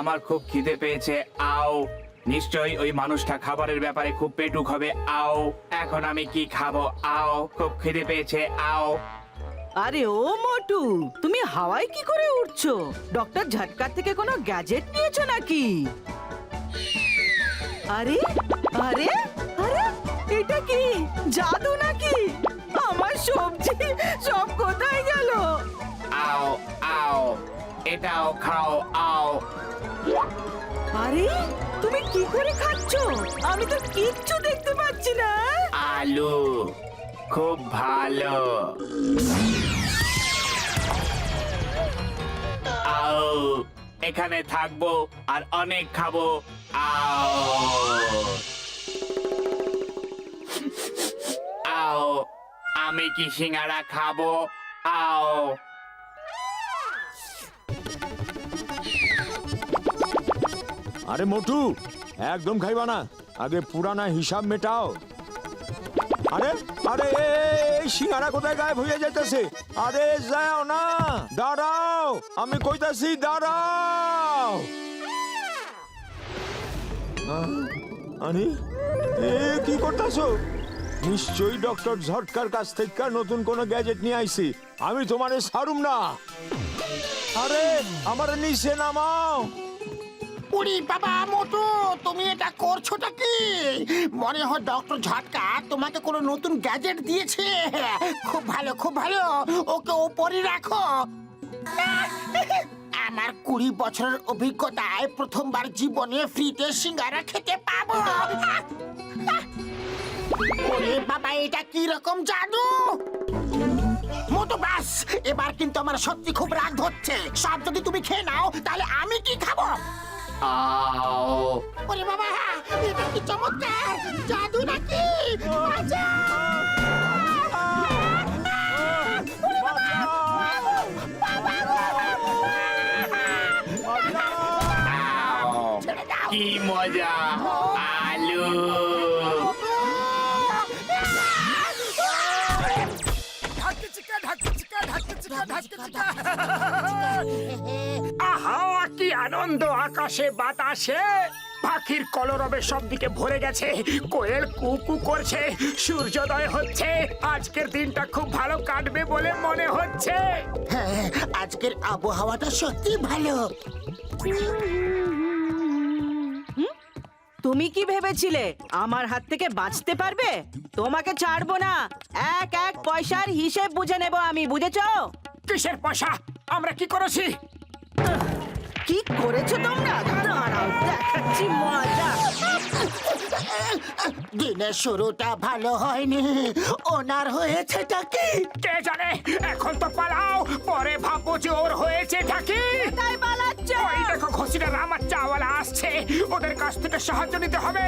আমার খুব খিদে পেয়েছে। আও, নিশ্চয়ই ওই মানুষটা খাবারের ব্যাপারে খুব পেটুক হবে। আও, এখন আমি কি খাবো? আও, খুব খিদে পেয়েছে। আও। আরে ও মোটু, তুমি হাওয়ায় কি করে উঠছো? ডক্টর ঝটকার থেকে কোনো গ্যাজেট নিয়েছো নাকি? আরে আরে আরে, এটা কি জাদু নাকি? আমার সবজি সব কোথায় গেল? আও আও, এটাও খাও। আও। আরে তুমি কি করে খাচ্ছো? আমি তো কিচ্ছু দেখতে পাচ্ছি না। আলু, খুব ভালো। আও, এখানে থাকবো আর অনেক খাবো। আও আও, আমি কি সিঙ্গারা খাবো? আও। আরে মোটু, একদম খাইবা না, আগে পুরানা হিসাব মেটাও। আরে আরে এই সিঙ্গারা কোথায় গায়েব হয়ে যাইতেছে? আরে যাও না, দাঁড়াও, আমি কইতাছি দাঁড়াও। আরে এ কি করতেছো? নিশ্চয়ই ডক্টর ঝটকার কাছ থেকে নতুন কোনো গ্যাজেট নিয়ে আইছি। আমি তোমারে ছাড়ুম না। আরে আমার নিচে নামাও। উড়ি বাবা মোটু, তুমি এটা করছোটা কি? মনে হয় ডক্টর ঝটকা তোমাকে কোনো নতুন গ্যাজেট দিয়েছে। খুব ভালো খুব ভালো, ওকে ওপরে রাখো। আমার 20 বছরের অভিজ্ঞতায় প্রথমবার জীবনে ফ্রিতে সিঙ্গারা খেতে পাবো। ওরে বাবা, এটা কি রকম জাদু? মোটু বাস, এবার কিন্তু আমার সত্যি খুব রাগ হচ্ছে। সব যদি তুমি খেয়ে নাও তাহলে আমি কি খাবো? আও। ওরে বাবা, এটা কি চমৎকার জাদু নাকি? আও, কি মজা! আলু। আহা, কি আনন্দ! আকাশে বাতাসে পাখির কলরবে সব দিকে ভরে গেছে। কোয়েল কুকু করছে, সূর্যোদয় হচ্ছে। আজকের দিনটা খুব ভালো কাটবে বলে মনে হচ্ছে। হ্যাঁ, আজকের আবহাওয়াটা সত্যি ভালো। তুমি কি ভেবেছিলে আমার হাত থেকে বাঁচতে পারবে? তোমাকে ছাড়বো না। এক এক পয়সার হিসেব বুঝে নেব আমি, বুঝেছো? কিসের পয়সা? আমরা কি করেছি? কি করেছো তোমরা? দাঁড়াও, দেখাচ্ছি মজা। দিনের শুরুটা ভালো হয়নি। ওনার হয়েছেটা কি? কে জানে, এখন তো পালাও, পরে ভাববো যে ওর হয়েছেটা কি। কোথায় পালাচ্ছো? ওই দেখো ঘসিটার আমার চাওয়ালা আসছে, ওদের কাছ থেকে সাহায্য নিতে হবে।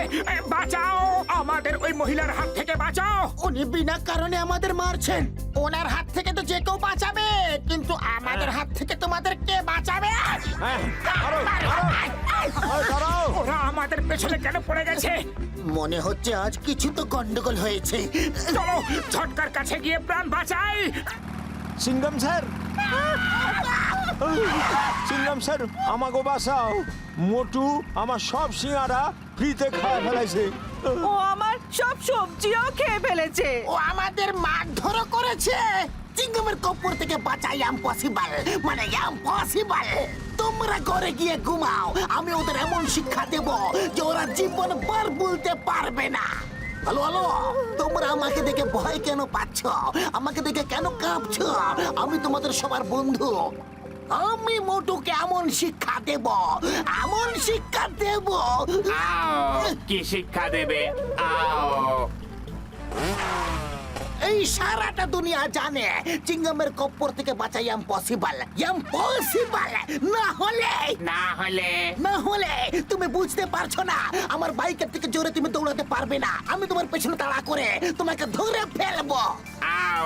বাঁচাও, আমাদের ওই মহিলার হাত থেকে বাঁচাও। উনি বিনা কারণে আমাদের মারছেন। ওনার হাত থেকে তো যে কেউ বাঁচাবে, কিন্তু আমাদের হাত থেকে তোমাদের কে বাঁচাবে? দাঁড়াও। ওরা আমাদের পেছনে কেন পড়ে গেছে? মনে হচ্ছে আজ কিছু তো গন্ডগোল হয়েছে। চলো ঝটকার কাছে গিয়ে প্রাণ বাঁচাই। সিঙ্গম স্যার, সিঙ্গম স্যার, আমাকে বাঁচাও। মোটু আমার সব সিঙ্গারা ফ্রিতে খাওয়া ফেলাইছে। ও আমার সব সবজিও খেয়ে ফেলেছে। ও আমাদের মারধর করেছে। চিংগামের কপর থেকে বাঁচা ইম্পসিবল, মানে ইম্পসিবল। তোমরা ঘরে গিয়ে ঘুমাও, আমি ওদের এমন শিক্ষা দেব যে ওরা জীবন ভর বলতে পারবে না। হ্যালো হ্যালো, তোমরা আমাকে দেখে ভয় কেন পাচ্ছ? আমাকে দেখে কেন কাঁপছো? আমি তোমাদের সবার বন্ধু। আমি মোটুকে এমন শিক্ষা দেব, এমন শিক্ষা দেব। আও, কি শিক্ষা দেবে? আও। এই সারাটা দুনিয়া জানে চিংগামের কপ্পর থেকে বাঁচা ইম্পসিবল, ইম্পসিবল। না হলে না হলে তুমি বুঝতে পারছো না। আমার বাইকের থেকে জোরে তুমি দৌড়াতে পারবে না। আমি তোমার পেছনে তাড়া করে তোমাকে ধরে ফেলবো। আও,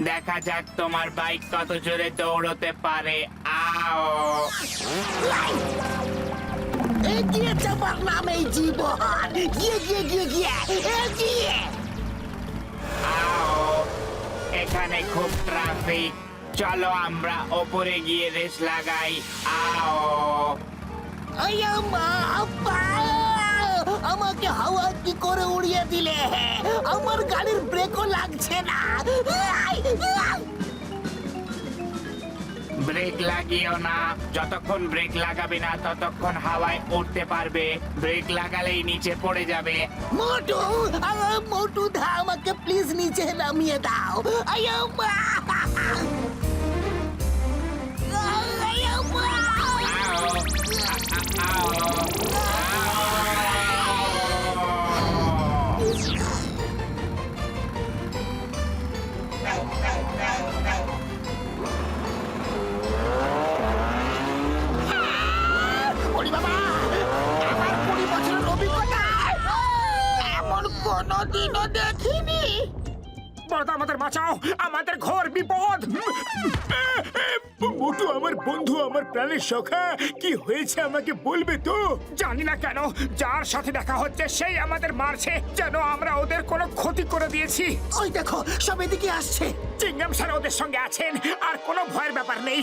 দেখা যাক তোমার বাইক কত জোরে দৌড়তে পারে। আও। এগিয়ে যাবার নামেই জীবন। গিয়ে গিয়ে গিয়ে গিয়ে এগিয়ে। আও, এখানে খুব ট্রাফিক। চলো আমরা ওপরে গিয়ে রেস লাগাই। আও। আয়া মা, আব্বা! আমাকে হাওয়া কি করে উড়িয়ে দিলে? আমার গাড়ির ব্রেকও লাগছে না। ব্রেক লাগিও না, যতক্ষণ ব্রেক লাগাবে না ততক্ষণ হাওয়ায় উঠতে পারবে। ব্রেক লাগালেই নিচে পড়ে যাবে। মোটু, মোটু দা, আমাকে প্লিজ নিচে নামিয়ে দাও। আয়া মা! আয়া মা! আও, ওরে বাবা! আমার 20 বছরের অভিজ্ঞতা এমন কোনোদিনও দেখিনি। বড়দা, আমাদের বাঁচাও, আমাদের ঘোর বিপদ। মোটু আমার বন্ধু, আমার প্রাণের সখা, কি হয়েছে আমাকে বলবে তো? জানি না কেন যার সাথে দেখা হচ্ছে সেই আমাদের মারছে, যেন আমরা ওদের কোনো ক্ষতি করে দিয়েছি। ওই দেখো, সব এদিকে আসছে। চিংগাম স্যার ওদের সঙ্গে আছেন, আর কোনো ভয়ের ব্যাপার নেই।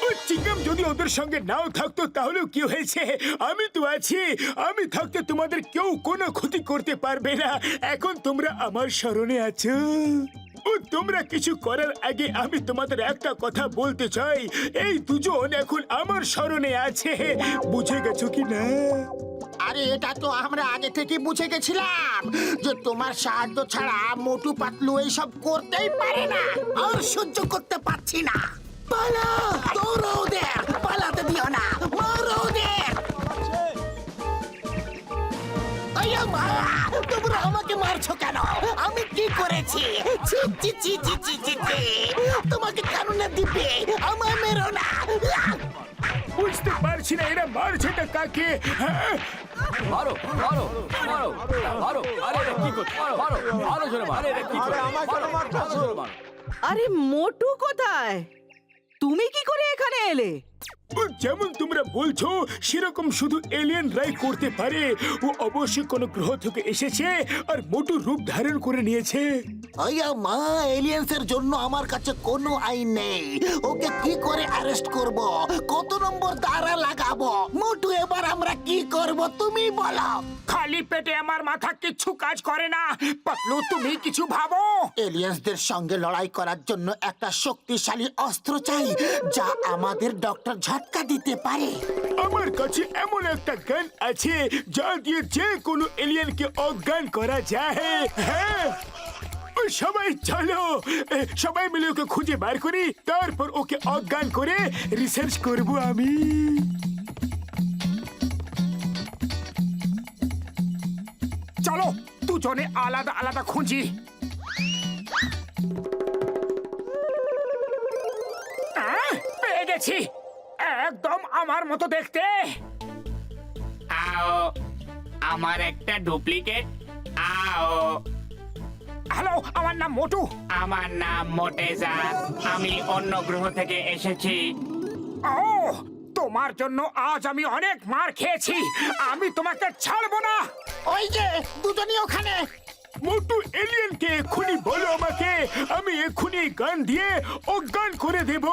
ওই চিংগাম যদি ওদের সঙ্গে নাও থাকতো তাহলেও কি হয়েছে? আমি তো আছি। আমি থাকতে তোমাদের কেউ কোনো ক্ষতি করতে পারবে না। এখন তোমরা আমার শরণে আছো। ও, তোমরা কিছু করার আগে আমি তোমাদের একটা কথা বলতে চাই। এই দুজন এখন আমার শরণে আছে, বুঝে গেছো কি না? আরে এটা তো আমরা আগে থেকে বুঝে গেছিলাম যে তোমার সাহায্য ছাড়া মোটু পাতলু এইসব করতেই পারে না। আর সহ্য করতে পারছি না। পালা, দৌড়ো ওদের, পালাতে দিও না, মারো ওদের। আয়া মা, তোমরা আমাকে মারছো কেন? আমি কি করেছি? ছি ছি ছি ছি ছি ছি ছি। তোমাকে কানুনে দিবে, আমায় মেরো না। বুঝতে পারছি না এরা মারছেটা কাকে। হ্যাঁ? মারো মারো মারো মারো, আরে এটা কি করছো? মারো মারো জোরে মারো, আরে এটা কি করছো? আমাকে কেন মারছো? মারো। আরে মোটু কোথায়? তুমি কি করে এখানে এলে? ও যেমন তোমরা বলছো সেরকম শুধু এলিয়েনরাই করতে পারে। ও অবশ্যই কোনো গ্রহ থেকে এসেছে আর মোটু রূপ ধারণ করে নিয়েছে। আয়া মা, এলিয়েন্সের জন্য আমার কাছে কোনো আইন নেই। ওকে কি করে অ্যারেস্ট করব? কত নম্বর দাঁড়া লাগাবো? মোটু, এবার আমরা কি করব তুমি বলো। খালি পেটে আমার মাথা কিচ্ছু কাজ করে না। পাতলু, তুমি কিছু ভাবো। এলিয়েন্সদের সঙ্গে লড়াই করার জন্য একটা শক্তিশালী অস্ত্র চাই, যা আমাদের ডক্টর ঝটকা দিতে পারে। আমার কাছে এমন একটা গান আছে যা দিয়ে যে কোনো এলিয়েনকে অজ্ঞান করা যায়। হ্যাঁ, ও সবাই চলো, সবাই মিলে ওকে খুঁজে বার করি, তারপর ওকে অজ্ঞান করে রিসার্চ করব আমি। চলো দুজনে আলাদা আলাদা খুঁজি। পেয়ে গেছি, একদম আমার মতো দেখতে। আও, আমার একটা ডুপ্লিকেট। আও, হ্যালো, আমার নাম মোটু। আমার নাম মোটেজা। আমি অন্য গ্রহ থেকে এসেছি। ও, তোমার জন্য আজ আমি অনেক মার খেয়েছি। আমি তোমাকে ছাড়বো না। ওই যে দুজনই ওখানে। মোটু এলিয়েনকে এক্ষুনি বলো আমাকে, আমি এক্ষুনি গান দিয়ে অজ্ঞান করে দেব।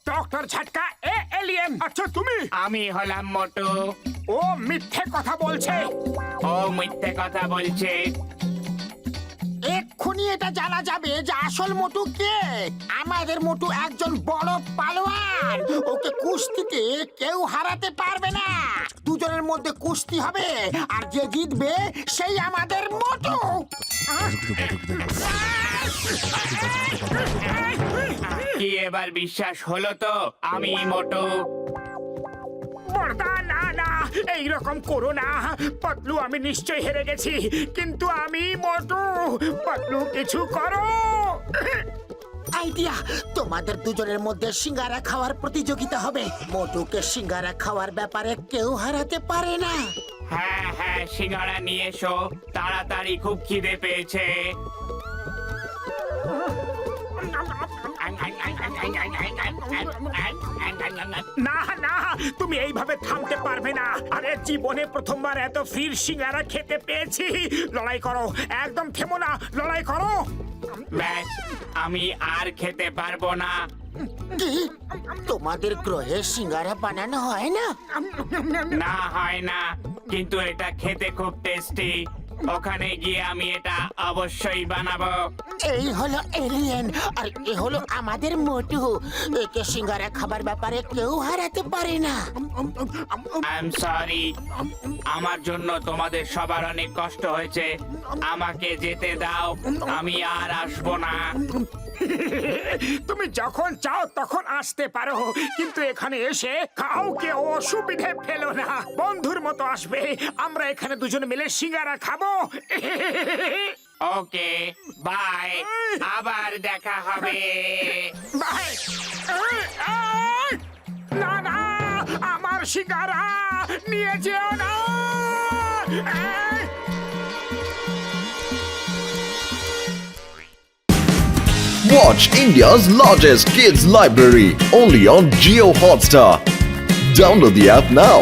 ডক্টর ঝটকা এ এলিয়েন। আচ্ছা তুমি? আমি হলাম মোটু। ও মিথ্যে কথা বলছে। ও মিথ্যে কথা বলছে। এক্ষুনি এটা জানা যাবে যে আসল মোটু কে। আমাদের মোটু একজন বড় পালোয়ান। ওকে কুস্তিতে কেউ হারাতে পারবে না। দুজনের মধ্যে কুস্তি হবে, আর যে জিতবে সেই আমাদের মোটু। কি এবার বিশ্বাস হলো তো আমি মোটু? বড়দা, না না, এইরকম করো না। পাতলু, আমি নিশ্চয় হেরে গেছি, কিন্তু আমি মোটু। পাতলু, কিছু করো। আইডিয়া, তোমাদের দুজনের মধ্যে সিঙ্গারা খাওয়ার প্রতিযোগিতা হবে। মোটুকে সিঙ্গারা খাওয়ার ব্যাপারে কেউ হারাতে পারে না। হ্যাঁ হ্যাঁ, সিঙ্গারা নিয়ে এসো তাড়াতাড়ি, খুব খিদে পেয়েছে। না না, তুমি এইভাবে থামতে পারবে না। আরে জীবনে প্রথমবার এত ফ্রির সিঙ্গারা খেতে পেয়েছি। লড়াই করো, একদম থেমো না, লড়াই করো। ব্যাস, আমি আর খেতে পারবো না। কি? তোমাদের গ্রহে সিঙ্গারা বানানো হয় না? না হয় না, কিন্তু এটা খেতে খুব টেস্টি। ওখানে গিয়ে আমি এটা অবশ্যই বানাবো। এই হলো এলিয়েন আর এ হলো আমাদের মোটু। একে সিঙ্গারা খাবার ব্যাপারে কেউ হারাতে পারে না। আই এম সরি, আমার জন্য তোমাদের সবার অনেক কষ্ট হয়েছে। আমাকে যেতে দাও, আমি আর আসবো না। তুমি যখন চাও তখন আসতে পারো, কিন্তু এখানে এসে কাউকে অসুবিধে ফেলো না। বন্ধুর মতো আসবে, আমরা এখানে দুজন মিলে সিঙ্গারা খাবো। ওকে, বাই, আবার দেখা হবে। বাই। না না, আমার সিঙ্গারা নিয়ে যেও না। Watch India's largest kids library only on Geo Hotstar. Download the app now.